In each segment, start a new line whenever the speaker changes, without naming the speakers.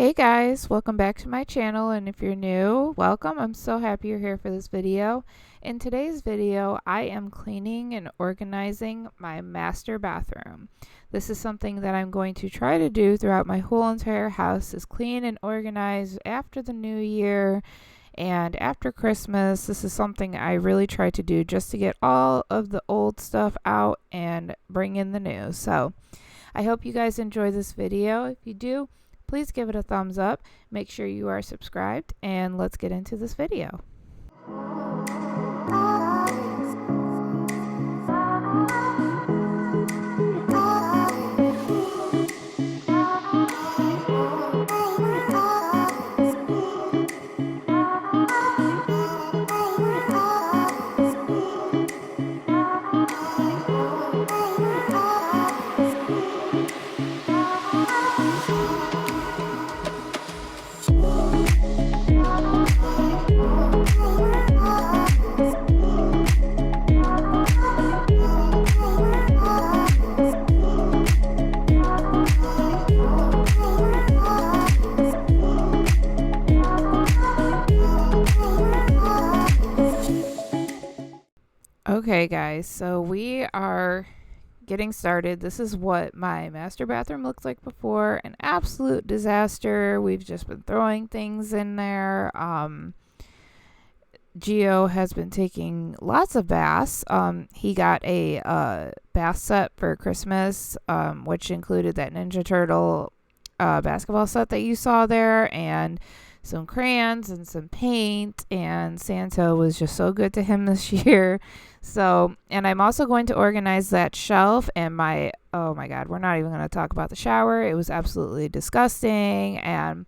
Hey guys, welcome back to my channel, and if you're new, welcome. I'm so happy you're here for this video. In today's video, I am cleaning and organizing my master bathroom. This is something that I'm going to try to do throughout my whole entire house, is clean and organize after the new year and after Christmas. This is something I really try to do just to get all of the old stuff out and bring in the new. So I hope you guys enjoy this video. If you do, please give it a thumbs up, make sure you are subscribed, and let's get into this video. Okay guys, so we are getting started. This is what my master bathroom looks like before. An absolute disaster. We've just been throwing things in there. Gio has been taking lots of baths. He got a bath set for Christmas, which included that Ninja Turtle basketball set that you saw there, and some crayons and some paint, and Santa was just so good to him this year. So, and I'm also going to organize that shelf and oh my god, we're not even going to talk about the shower. It was absolutely disgusting, and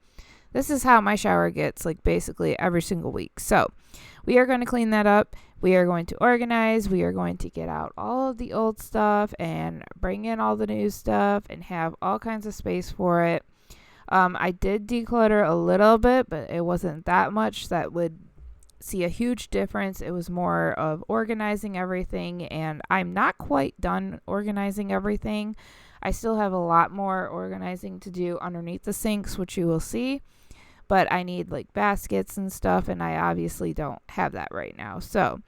this is how my shower gets like basically every single week. So we are going to clean that up. We are going to organize. We are going to get out all of the old stuff and bring in all the new stuff and have all kinds of space for it. I did declutter a little bit, but it wasn't that much that would see a huge difference. It was more of organizing everything, and I'm not quite done organizing everything. I still have a lot more organizing to do underneath the sinks, which you will see, but I need like baskets and stuff, and I obviously don't have that right now. So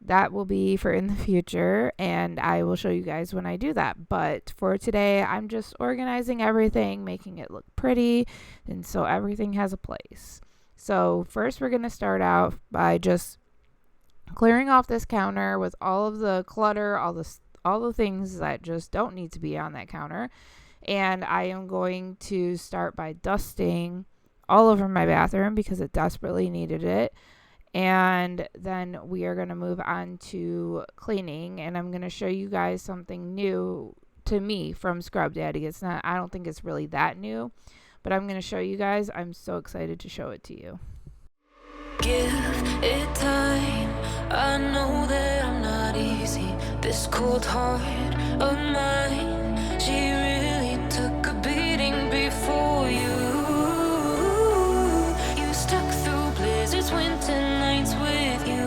that will be for in the future, and I will show you guys when I do that. But for today, I'm just organizing everything, making it look pretty, and so everything has a place. So first we're going to start out by just clearing off this counter with all of the clutter, all the things that just don't need to be on that counter. And I am going to start by dusting all over my bathroom because it desperately needed it. And then we are going to move on to cleaning, and I'm going to show you guys something new to me from Scrub Daddy. I don't think it's really that new, but I'm going to show you guys. I'm so excited to show it to you.
Give it time. I know that I'm not easy. This cold heart of mine, she really took a beating before you. You stuck through blizzards, winter nights with you.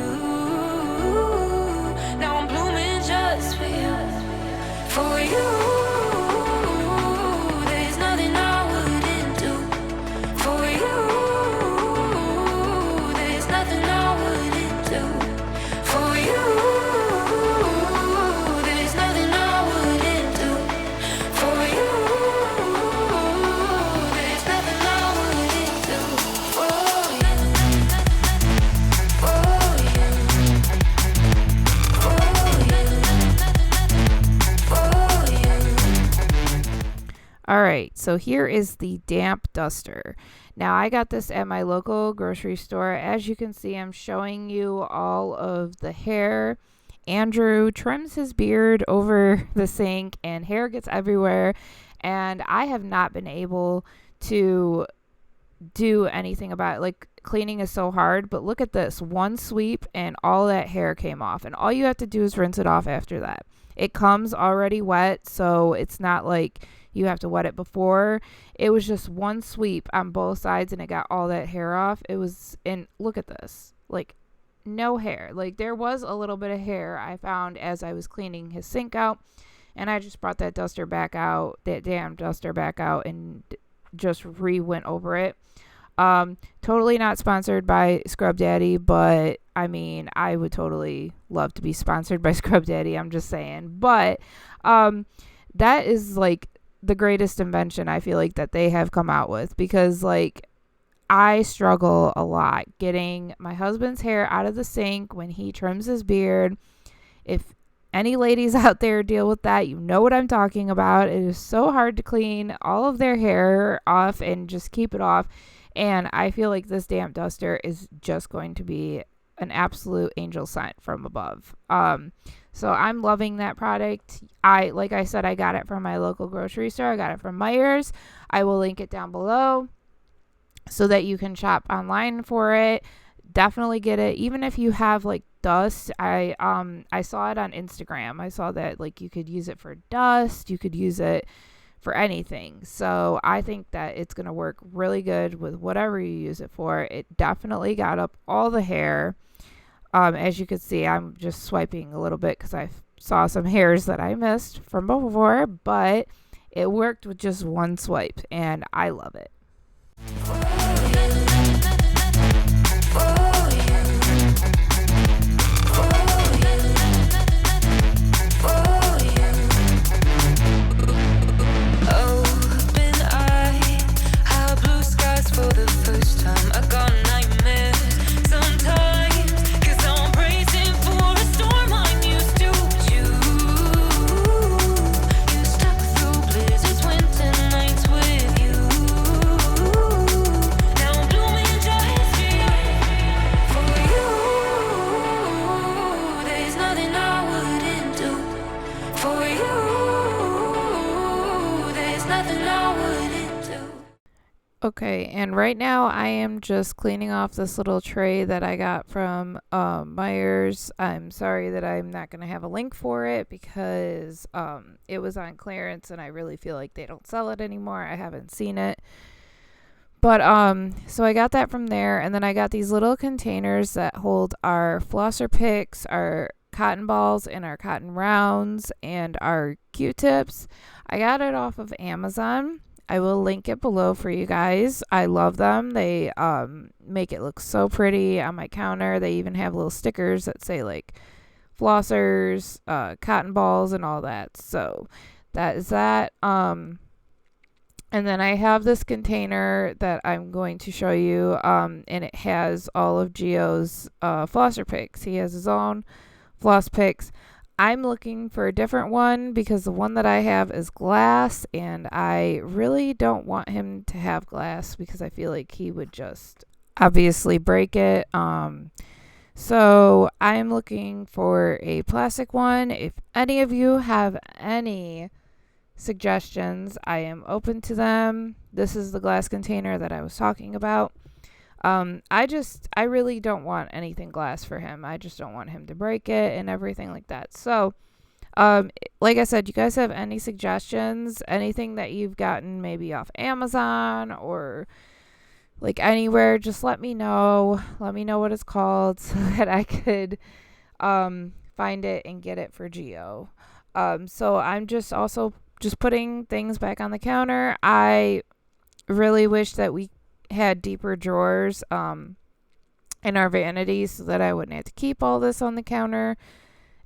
Now I'm blooming just for you. For you.
Alright, so here is the damp duster. Now I got this at my local grocery store. As you can see, I'm showing you all of the hair. Andrew trims his beard over the sink and hair gets everywhere, and I have not been able to do anything about it. Like, cleaning is so hard, but look at this. One sweep and all that hair came off, and all you have to do is rinse it off after that. It comes already wet, so it's not like you have to wet it before. It was just one sweep on both sides and it got all that hair off. And look at this, like no hair. Like there was a little bit of hair I found as I was cleaning his sink out, and I just brought that duster back out, that damn duster back out, and just went over it. Totally not sponsored by Scrub Daddy, but I mean, I would totally love to be sponsored by Scrub Daddy. I'm just saying. But that is like the greatest invention I feel like that they have come out with, because like I struggle a lot getting my husband's hair out of the sink when he trims his beard. If any ladies out there deal with that, you know what I'm talking about. It is so hard to clean all of their hair off and just keep it off. And I feel like this damp duster is just going to be an absolute angel sent from above. So I'm loving that product. Like I said, I got it from my local grocery store. I got it from Meijer's. I will link it down below so that you can shop online for it. Definitely get it. Even if you have like dust, I saw it on Instagram. I saw that like you could use it for dust. You could use it for anything. So I think that it's going to work really good with whatever you use it for. It definitely got up all the hair. As you can see, I'm just swiping a little bit because I saw some hairs that I missed from before, but it worked with just one swipe, and I love it.
For the first time, I got nightmares sometimes, 'cause I'm bracing for a storm I'm used to. You stuck through blizzards, winter nights with you. Now I'm blooming just for you. There's nothing I wouldn't do for you. There's nothing I wouldn't do.
Okay, and right now I am just cleaning off this little tray that I got from Meijer's. I'm sorry that I'm not going to have a link for it because it was on clearance and I really feel like they don't sell it anymore. I haven't seen it. But so I got that from there, and then I got these little containers that hold our flosser picks, our cotton balls, and our cotton rounds, and our Q-tips. I got it off of Amazon. I will link it below for you guys. I love them. They make it look so pretty on my counter. They even have little stickers that say like flossers, cotton balls, and all that. So that is that. And then I have this container that I'm going to show you, and it has all of Gio's flosser picks. He has his own floss picks. I'm looking for a different one because the one that I have is glass, and I really don't want him to have glass because I feel like he would just obviously break it. So I'm looking for a plastic one. If any of you have any suggestions, I am open to them. This is the glass container that I was talking about. I really don't want anything glass for him. I just don't want him to break it and everything like that. So, like I said, you guys have any suggestions, anything that you've gotten maybe off Amazon or like anywhere, just let me know. Let me know what it's called so that I could, find it and get it for Gio. So I'm just putting things back on the counter. I really wish that we had deeper drawers in our vanity so that I wouldn't have to keep all this on the counter.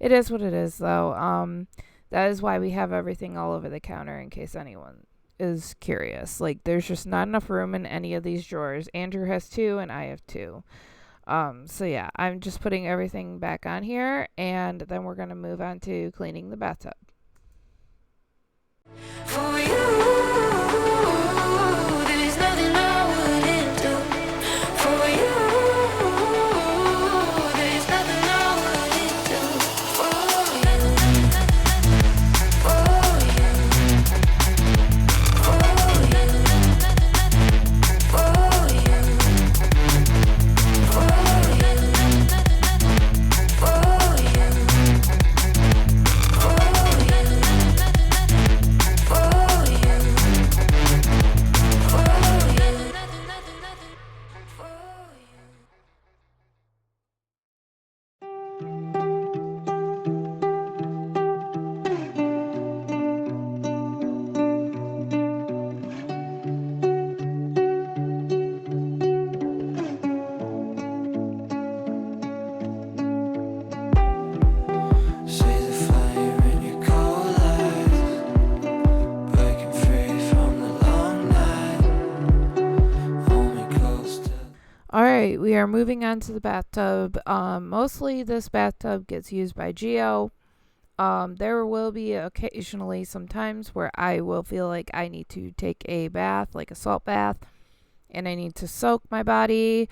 It is what it is, though. That is why we have everything all over the counter, in case anyone is curious. Like, there's just not enough room in any of these drawers. Andrew has 2 and I have 2. So yeah, I'm just putting everything back on here, and then we're going to move on to cleaning the bathtub.
For you, there's nothing I wouldn't do. For you, there's nothing I wouldn't do. For you, for you, for you, for you, for you, for you, for you.
right, we are moving on to the bathtub. Mostly this bathtub gets used by Geo. There will be occasionally sometimes where I will feel like I need to take a bath, like a salt bath, and I need to soak my body.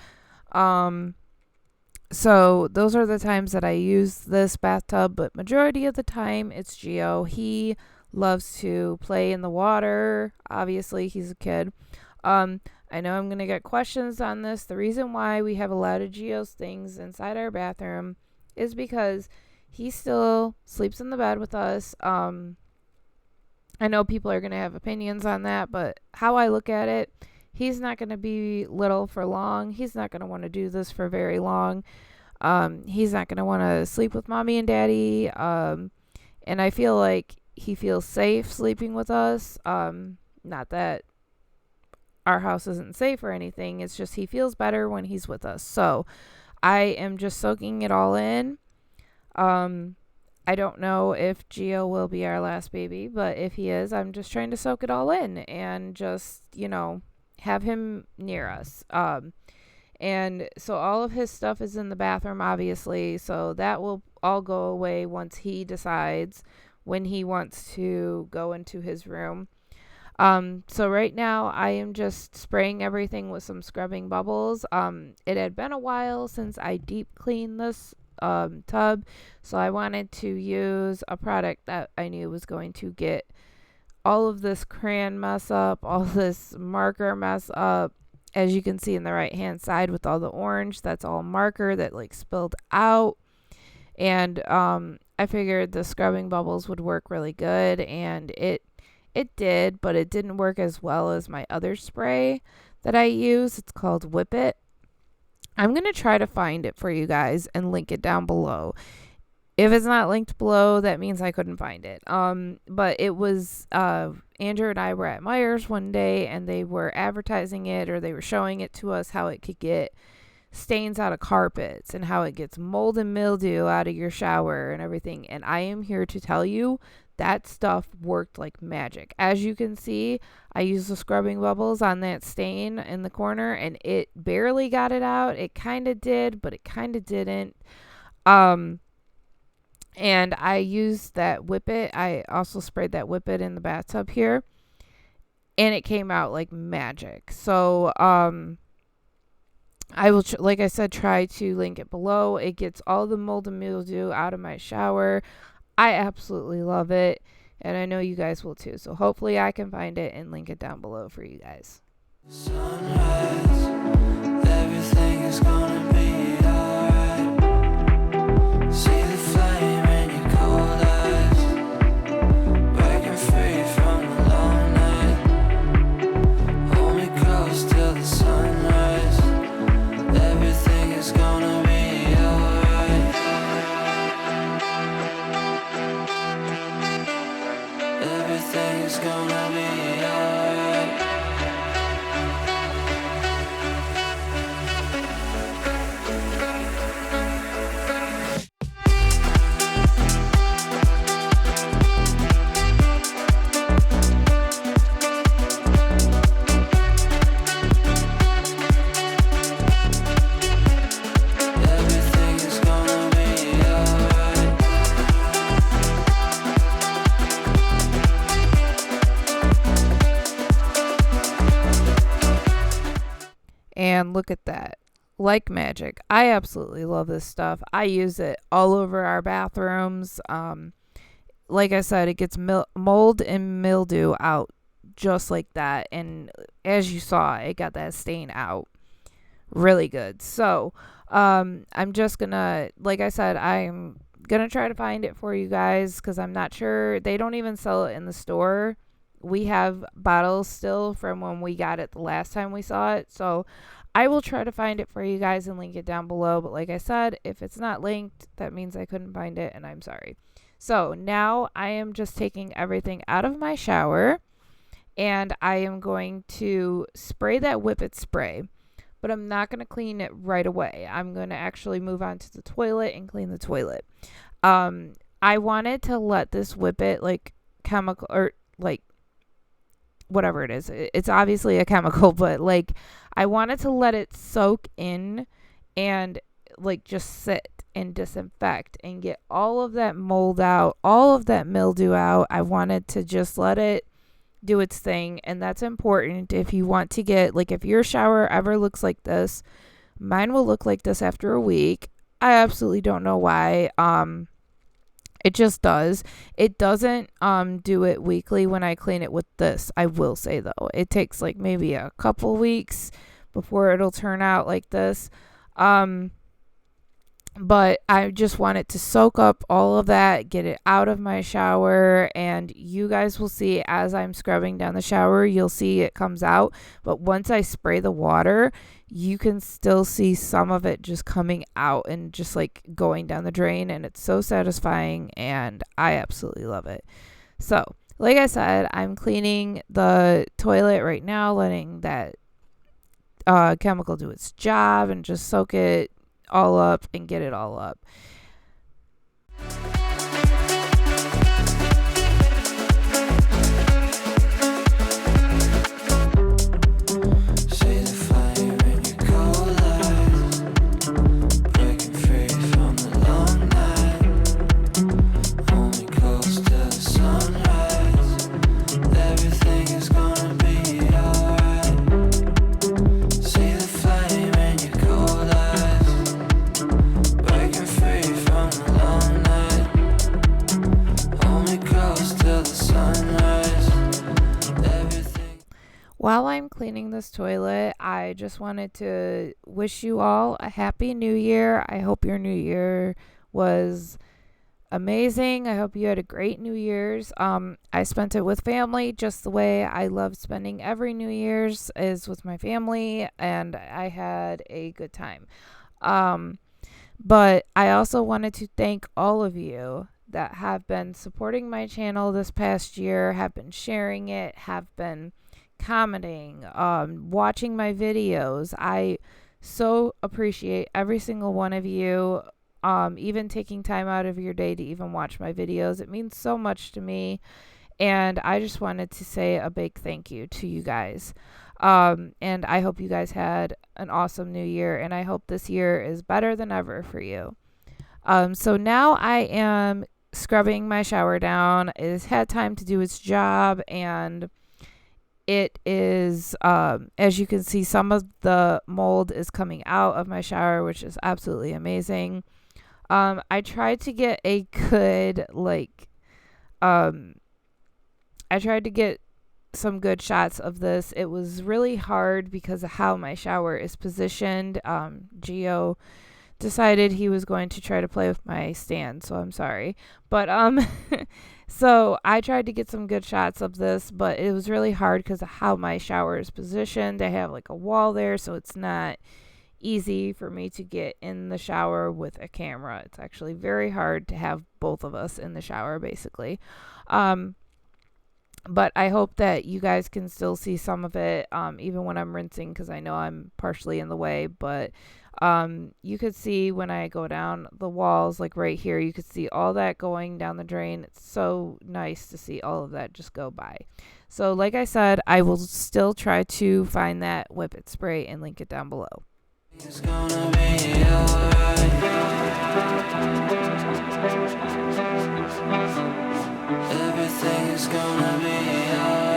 So those are the times that I use this bathtub, but majority of the time it's Geo. He loves to play in the water. Obviously, he's a kid. I know I'm going to get questions on this. The reason why we have a lot of Geo's things inside our bathroom is because he still sleeps in the bed with us. I know people are going to have opinions on that, but how I look at it, he's not going to be little for long. He's not going to want to do this for very long. He's not going to want to sleep with mommy and daddy. And I feel like he feels safe sleeping with us. Not that our house isn't safe or anything. It's just he feels better when he's with us. So I am just soaking it all in. I don't know if Geo will be our last baby, but if he is, I'm just trying to soak it all in and just, have him near us. And so all of his stuff is in the bathroom, obviously. So that will all go away once he decides when he wants to go into his room. So right now I am just spraying everything with some scrubbing bubbles. It had been a while since I deep cleaned this tub, so I wanted to use a product that I knew was going to get all of this crayon mess up, all this marker mess up. As you can see in the right hand side with all the orange, that's all marker that like spilled out. And I figured the scrubbing bubbles would work really good, and it did, but it didn't work as well as my other spray that I use. It's called Whip It. I'm going to try to find it for you guys and link it down below. If it's not linked below, that means I couldn't find it. But it was, Andrew and I were at Meijer's one day, and they were advertising it, or they were showing it to us how it could get stains out of carpets and how it gets mold and mildew out of your shower and everything. And I am here to tell you that stuff worked like magic. As you can see, I used the scrubbing bubbles on that stain in the corner, and it barely got it out. It kind of did, but it kind of didn't. And I used that Whip It. I also sprayed that Whip It in the bathtub here, and it came out like magic. So, I will, like I said, try to link it below. It gets all the mold and mildew out of my shower. I absolutely love it, and I know you guys will too. So hopefully I can find it and link it down below for you guys.
Sunrise, everything is gonna be alright. See the flame in your cold eyes, breaking free from the long night. Hold me close till the sunrise. Everything is gonna be alright. Everything is gonna be alright. Everything is gonna be alright.
And look at that. Like magic. I absolutely love this stuff. I use it all over our bathrooms. Like I said, it gets mold and mildew out just like that. And as you saw, it got that stain out really good. So I'm just gonna, like I said, I'm gonna try to find it for you guys because I'm not sure. They don't even sell it in the store. We have bottles still from when we got it the last time we saw it. So I will try to find it for you guys and link it down below. But like I said, if it's not linked, that means I couldn't find it, and I'm sorry. So now I am just taking everything out of my shower, and I am going to spray that Whip It spray. But I'm not going to clean it right away. I'm going to actually move on to the toilet and clean the toilet. I wanted to let this Whip It like chemical or like whatever it is. It's obviously a chemical, but like I wanted to let it soak in and like just sit and disinfect and get all of that mold out, all of that mildew out. I wanted to just let it do its thing, and that's important. If you want to get, like, if your shower ever looks like this, mine will look like this after a week. I absolutely don't know why. It just does. It doesn't do it weekly when I clean it with this. I will say though, it takes like maybe a couple weeks before it'll turn out like this. But I just want it to soak up all of that, get it out of my shower, and you guys will see as I'm scrubbing down the shower, you'll see it comes out. But once I spray the water, you can still see some of it just coming out and just like going down the drain, and it's so satisfying, and I absolutely love it. So, like I said, I'm cleaning the toilet right now, letting that chemical do its job and just soak it all up and get it all up. While I'm cleaning this toilet, I just wanted to wish you all a happy new year. I hope your new year was amazing. I hope you had a great New Year's. I spent it with family, just the way I love spending every New Year's is with my family, and I had a good time. But I also wanted to thank all of you that have been supporting my channel this past year, have been sharing it, have been commenting, watching my videos. I so appreciate every single one of you, even taking time out of your day to even watch my videos. It means so much to me, and I just wanted to say a big thank you to you guys. And I hope you guys had an awesome new year, and I hope this year is better than ever for you. So now I am scrubbing my shower down. It has had time to do its job, and it is, as you can see, some of the mold is coming out of my shower, which is absolutely amazing. I tried to get a good, I tried to get some good shots of this. It was really hard because of how my shower is positioned. Gio decided he was going to try to play with my stand, so I'm sorry. But, so I tried to get some good shots of this, but it was really hard because of how my shower is positioned. I have like a wall there, so it's not easy for me to get in the shower with a camera. It's actually very hard to have both of us in the shower, basically. But I hope that you guys can still see some of it, even when I'm rinsing, because I know I'm partially in the way, but you could see when I go down the walls, like right here, you could see all that going down the drain. It's so nice to see all of that just go by. So like I said, I will still try to find that Whip It spray and link it down below. It's gonna be alright. Everything is gonna be alright.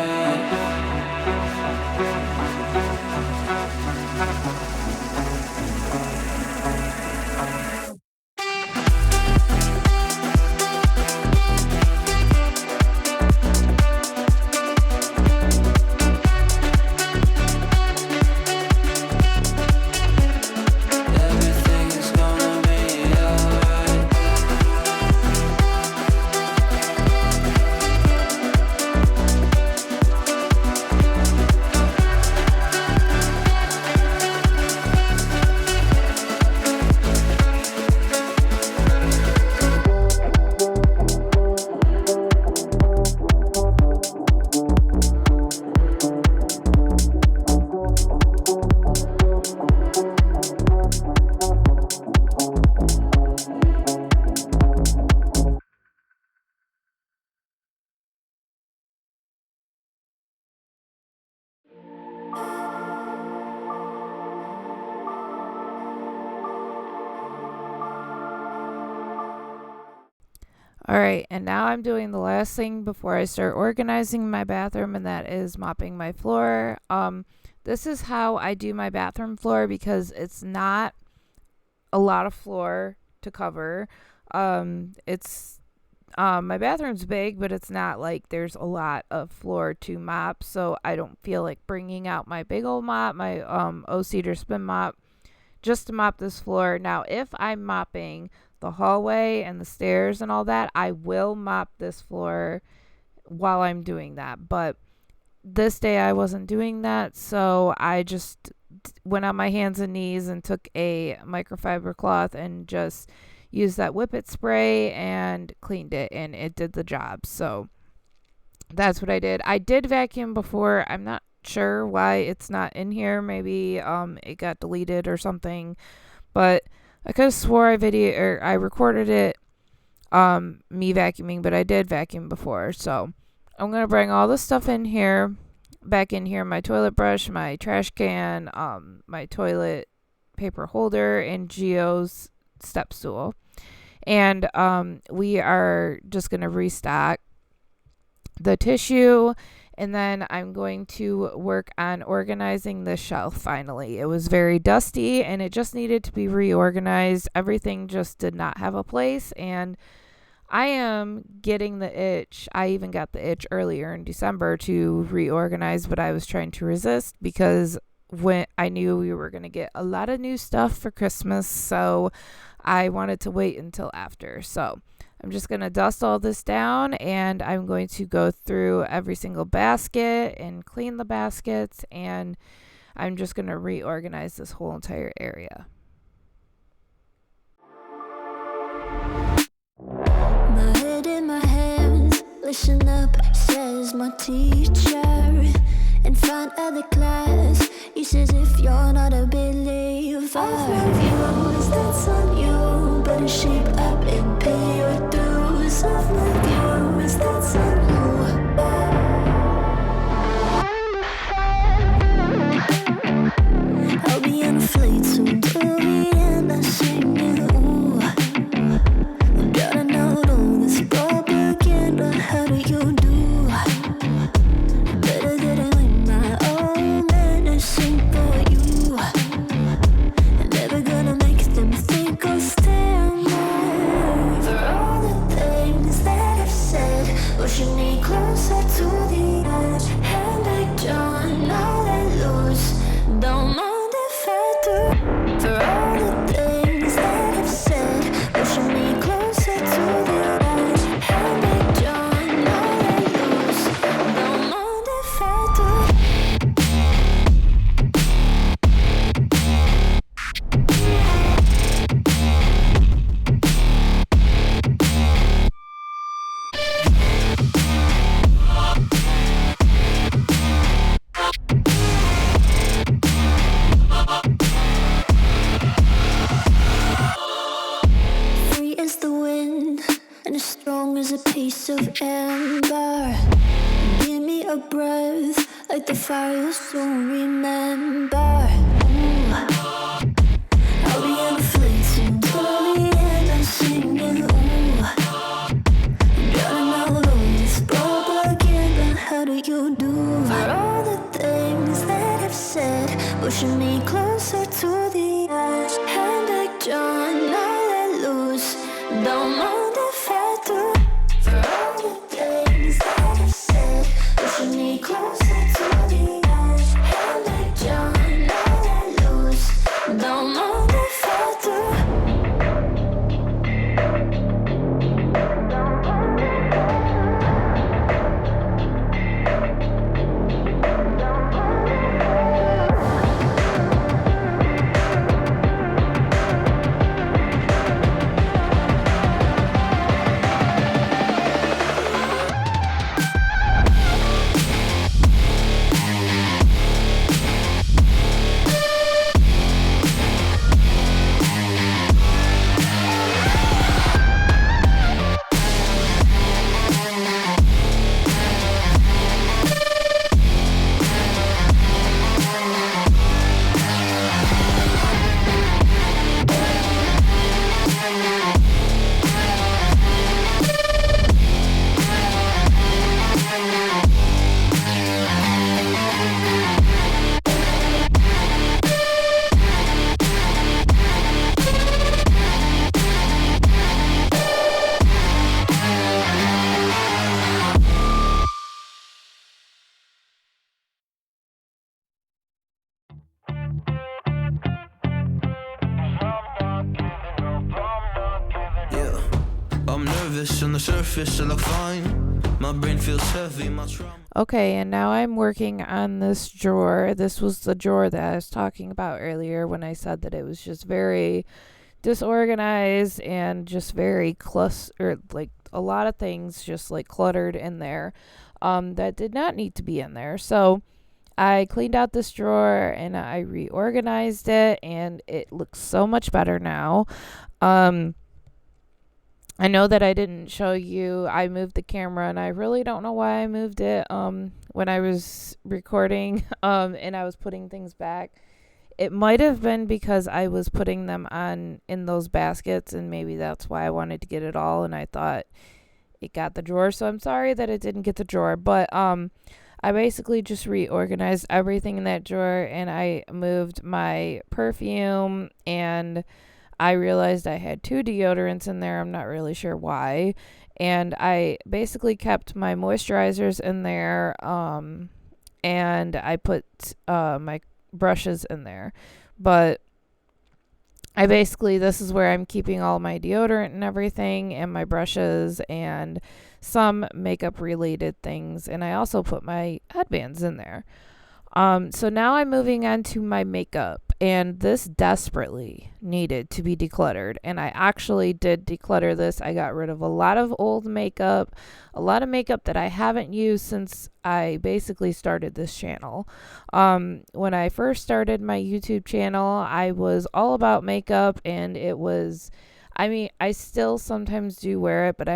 All right, and now I'm doing the last thing before I start organizing my bathroom, and that is mopping my floor. This is how I do my bathroom floor because it's not a lot of floor to cover. It's My bathroom's big, but it's not like there's a lot of floor to mop, so I don't feel like bringing out my big old mop, my O-Cedar spin mop, just to mop this floor. Now, if I'm mopping the hallway and the stairs and all that, I will mop this floor while I'm doing that. But this day I wasn't doing that, so I just went on my hands and knees and took a microfiber cloth and just used that whippet spray and cleaned it, and it did the job. So that's what I did. I did vacuum before. I'm not sure why it's not in here. Maybe it got deleted or something, but I could have swore I recorded it me vacuuming, but I did vacuum before. So I'm gonna bring all this stuff back in here, my toilet brush, my trash can, my toilet paper holder, and Geo's step stool. And we are just gonna restock the tissue, and then I'm going to work on organizing the shelf finally. It was very dusty and it just needed to be reorganized. Everything just did not have a place, and I am getting the itch. I even got the itch earlier in December to reorganize, but I was trying to resist because when I knew we were going to get a lot of new stuff for Christmas, so I wanted to wait until after. So I'm just going to dust all this down, and I'm going to go through every single basket and clean the baskets, and I'm just going to reorganize this whole entire area.
My head in my hands, listen up, says my teacher. And find other class, he says if you're not a believer, I've views, that's on you. Better shape up and pay your dues. Of my views, that's on you. I'll be on a flight soon to Vienna singing, ooh. Gotta know all this propaganda, how do you do? Better getting in my own medicine for you. I'm never gonna make them think I'll stand there. For all the things that I've said, pushing me closer to the edge. And I don't know that lose, don't mind if I do. For all the things that I've said, pushing me closer to the edge. And I don't know that lose, don't mind if I do. Free as the wind and as strong as a piece of amber. Give me a breath like the fire you'll soon remember. Ooh. I'll be on a flight soon to the end and singing, ooh. Gotta know all this propaganda, how do you do? For all the things that I've said, pushing me closer to the edge. And I don't know that lose, don't mind if I do. For all the things that I've said, pushing me closer to the edge. And I don't know that lose, nervous on the surface, I look fine. My brain feels heavy, my trauma.
Okay, and now I'm working on this drawer. This was the drawer that I was talking about earlier when I said that it was just very disorganized and just very like a lot of things just like cluttered in there that did not need to be in there. So I cleaned out this drawer and I reorganized it, and it looks so much better now. I know that I didn't show you. I moved the camera, and I really don't know why I moved it when I was recording and I was putting things back. It might have been because I was putting them on in those baskets, and maybe that's why I wanted to get it all, and I thought it got the drawer. So I'm sorry that it didn't get the drawer, but I basically just reorganized everything in that drawer, and I moved my perfume, and I realized I had 2 deodorants in there. I'm not really sure why. And I basically kept my moisturizers in there, and I put my brushes in there. But this is where I'm keeping all my deodorant and everything, and my brushes and some makeup related things. And I also put my headbands in there. So now I'm moving on to my makeup, and this desperately needed to be decluttered, and I actually did declutter this. I got rid of a lot of old makeup, a lot of makeup that I haven't used since I basically started this channel. When I first started my YouTube channel, I was all about makeup, and I still sometimes do wear it, but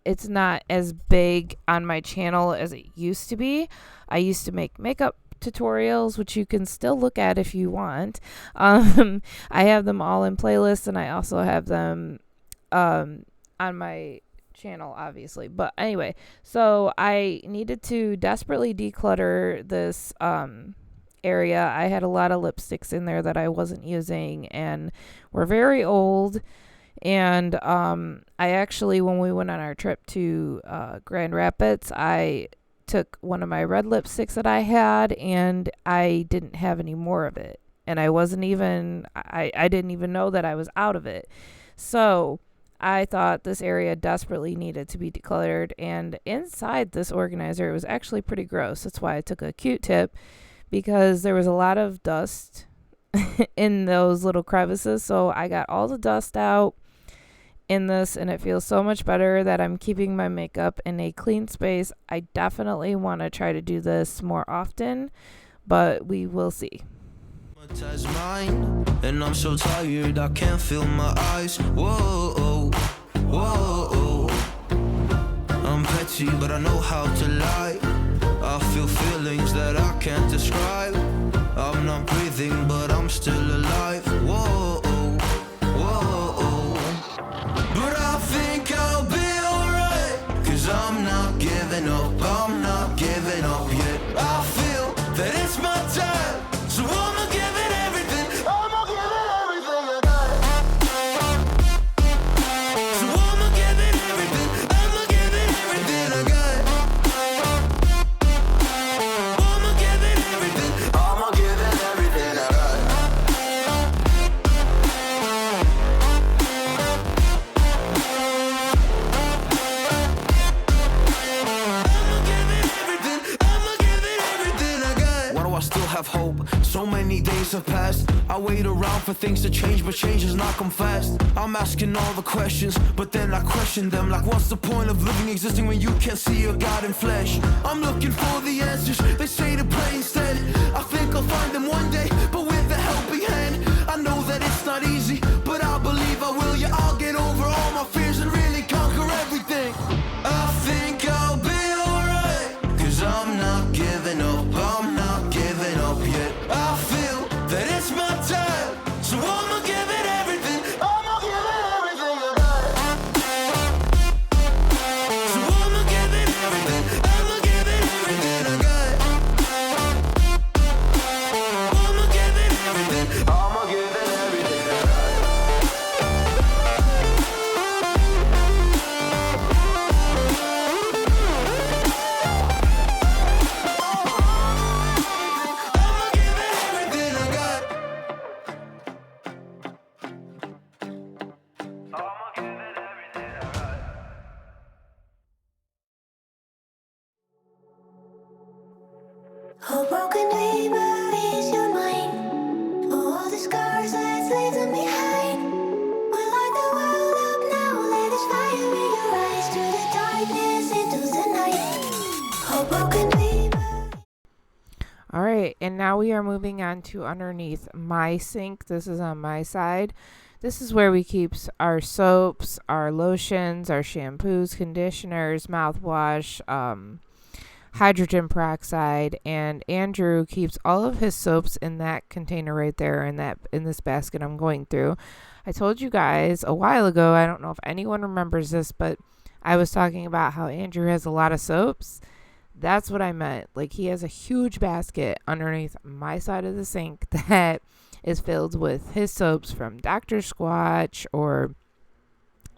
it's not as big on my channel as it used to be. I used to make makeup tutorials, which you can still look at if you want. I have them all in playlists, and I also have them on my channel, obviously. But anyway, so I needed to desperately declutter this area. I had a lot of lipsticks in there that I wasn't using and were very old. And I actually, when we went on our trip to Grand Rapids, I took one of my red lipsticks that I had, and I didn't have any more of it. And I didn't even know that I was out of it. So I thought this area desperately needed to be decluttered. And inside this organizer, it was actually pretty gross. That's why I took a Q-tip, because there was a lot of dust in those little crevices. So I got all the dust out in this, and it feels so much better that I'm keeping my makeup in a clean space. I definitely want to try to do this more often, but we will see.
Mine, and I'm so tired I can't feel my eyes. Whoa, whoa. I'm petty, but I know how to lie. I feel feelings that I can't describe. I'm not breathing, but I'm still alive. Whoa. But I think I'll be alright, 'cause I'm not giving up yet. I feel that it's my time, so I'ma give it everything. I got. So I'ma give it everything. I got. I'ma give it everything. I got. Have hope. So many days have passed. I wait around for things to change, but change has not come fast. I'm asking all the questions, but then I question them. Like, what's the point of living, existing when you can't see your God in flesh? I'm looking for the answers. They say to pray instead. I think I'll find them one day, but with a helping hand. I know that it's not easy, but I believe I will. Yeah, I'll get over all my fears and really conquer everything. I think I'll be alright, 'cause I'm not giving up. Yet I feel that it's my time, so I'ma give it everything. I got. So I'ma give it everything. I got. I'ma give it everything. I got. leaves them behind. We light the world up now, let us fire in your eyes. Through the darkness into the night. Oh, broken dreamer.
All right, and now we are moving on to underneath my sink. This is on my side. This is where we keep our soaps, our lotions, our shampoos, conditioners, mouthwash, hydrogen peroxide, and Andrew keeps all of his soaps in that container right there in this basket I'm going through. I told you guys a while ago, I don't know if anyone remembers this, but I was talking about how Andrew has a lot of soaps. That's what I meant. Like, he has a huge basket underneath my side of the sink that is filled with his soaps from Dr. Squatch or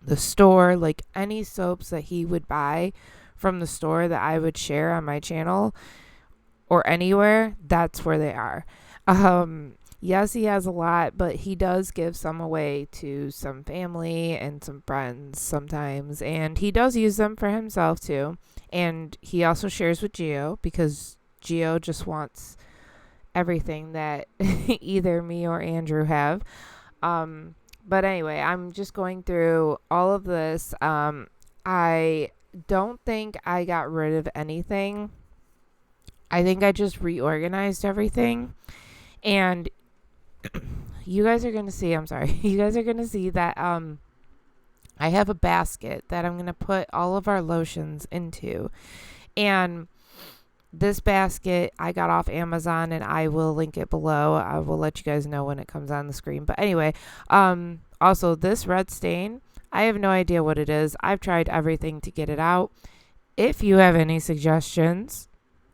the store, like any soaps that he would buy from the store that I would share on my channel or anywhere, that's where they are. Yes, he has a lot, but he does give some away to some family and some friends sometimes, and he does use them for himself too. And he also shares with Gio because Gio just wants everything that either me or Andrew have. But anyway, I'm just going through all of this. I don't think I got rid of anything. I think I just reorganized everything. And you guys are going to see, you guys are going to see that I have a basket that I'm going to put all of our lotions into. And this basket I got off Amazon, and I will link it below. I will let you guys know when it comes on the screen. But anyway, also this red stain, I have no idea what it is. I've tried everything to get it out. If you have any suggestions,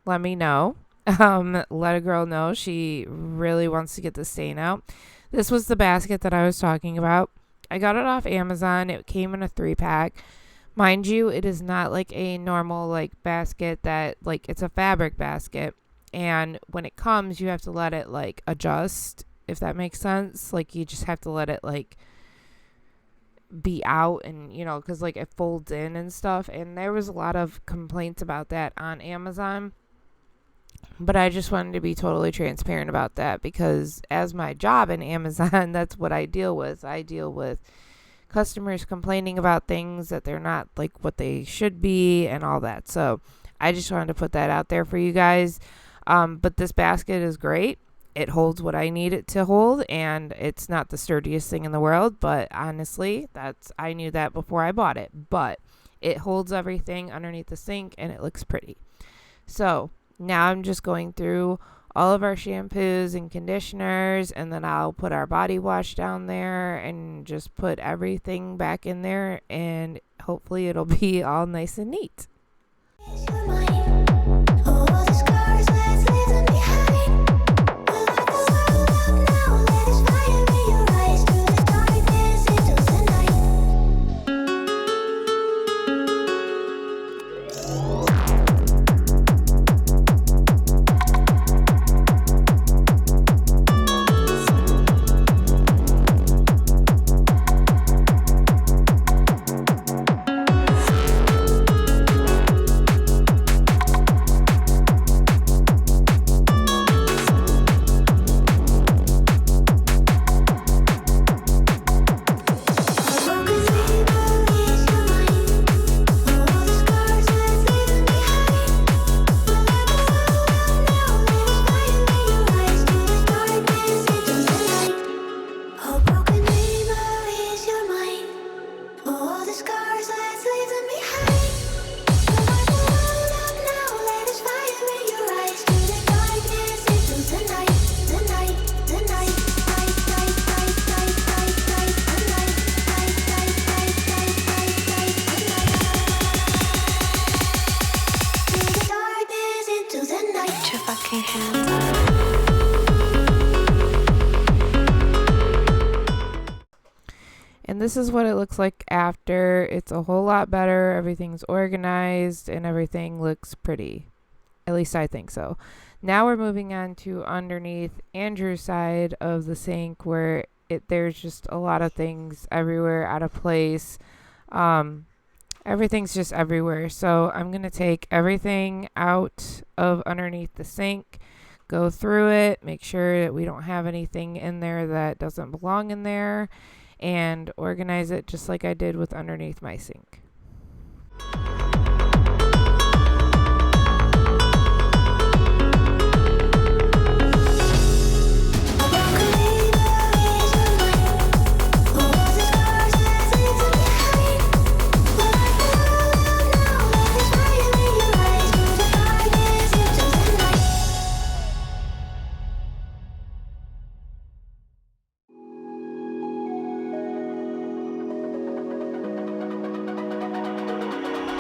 let me know. Let a girl know she really wants to get the stain out. This was the basket that I was talking about. I got it off Amazon. It came in a 3-pack. Mind you, it is not like a normal like basket that like it's a fabric basket. And when it comes, you have to let it like adjust, if that makes sense. Like you just have to let it like be out, and you know, because like it folds in and stuff. And there was a lot of complaints about that on Amazon. But I just wanted to be totally transparent about that because as my job in Amazon, that's what I deal with. I deal with customers complaining about things that they're not like what they should be and all that. So I just wanted to put that out there for you guys. But this basket is great. It holds what I need it to hold, and it's not the sturdiest thing in the world. But honestly, I knew that before I bought it. But it holds everything underneath the sink, and it looks pretty. So now I'm just going through all of our shampoos and conditioners, and then I'll put our body wash down there and just put everything back in there, and hopefully it'll be all nice and neat. And this is what it looks like after. It's a whole lot better. Everything's organized and everything looks pretty. At least I think so. Now we're moving on to underneath Andrew's side of the sink where there's just a lot of things everywhere out of place. Everything's just everywhere. So I'm going to take everything out of underneath the sink, go through it, make sure that we don't have anything in there that doesn't belong in there, and organize it just like I did with underneath my sink.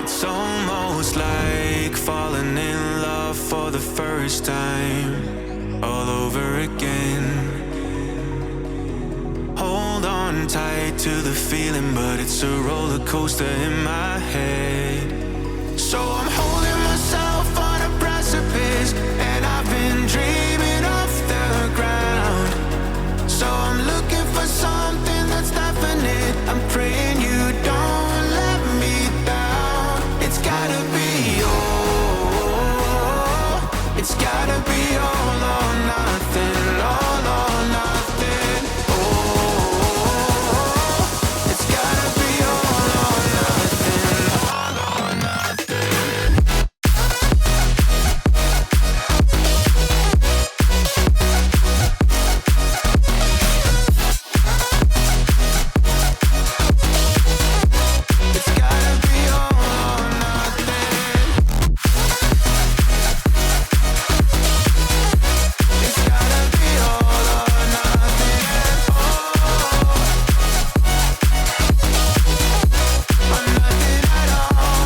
It's almost like falling in love for the first time, all over again. Hold on tight to the feeling, but it's a roller coaster in my head. So I'm holding myself on a precipice, and I've been dreaming off the ground. So I'm looking for something that's definite. I'm praying you don't let me down. It's gotta be all. It's gotta be all or nothing. All or nothing. Oh, it's gotta be all or nothing. All or nothing. It's gotta be all or nothing. It's gotta be all or nothing. Oh, or nothing at all.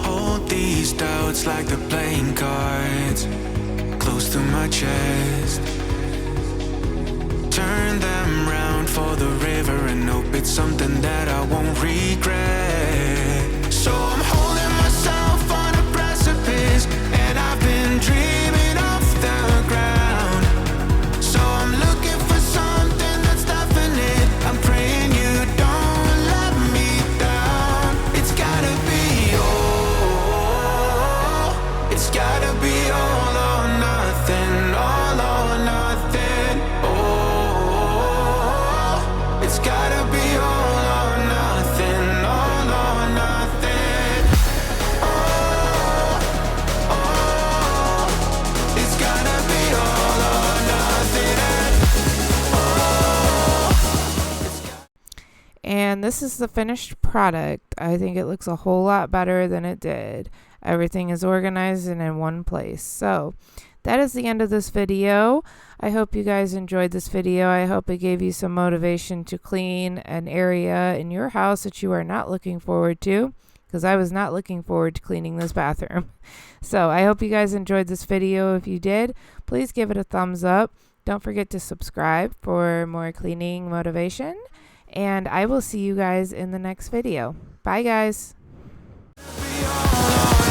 Hold these doubts like they're playing cards, close to my chest. Turn them round for the river and hope it's something that I won't regret. So I'm holding myself on a precipice, and I've been dreaming off the ground. So I'm looking for something that's definite. I'm praying you don't let me down. It's gotta be all. It's gotta be all or nothing. All or nothing. Oh, it's gotta be all or nothing. All or nothing. Oh, oh, it's gotta be all or nothing.
And this is the finished product. I think it looks a whole lot better than it did. Everything is organized and in one place. So that is the end of this video. I hope you guys enjoyed this video. I hope it gave you some motivation to clean an area in your house that you are not looking forward to, because I was not looking forward to cleaning this bathroom. So I hope you guys enjoyed this video. If you did, please give it a thumbs up. Don't forget to subscribe for more cleaning motivation. And I will see you guys in the next video. Bye, guys.
Be all or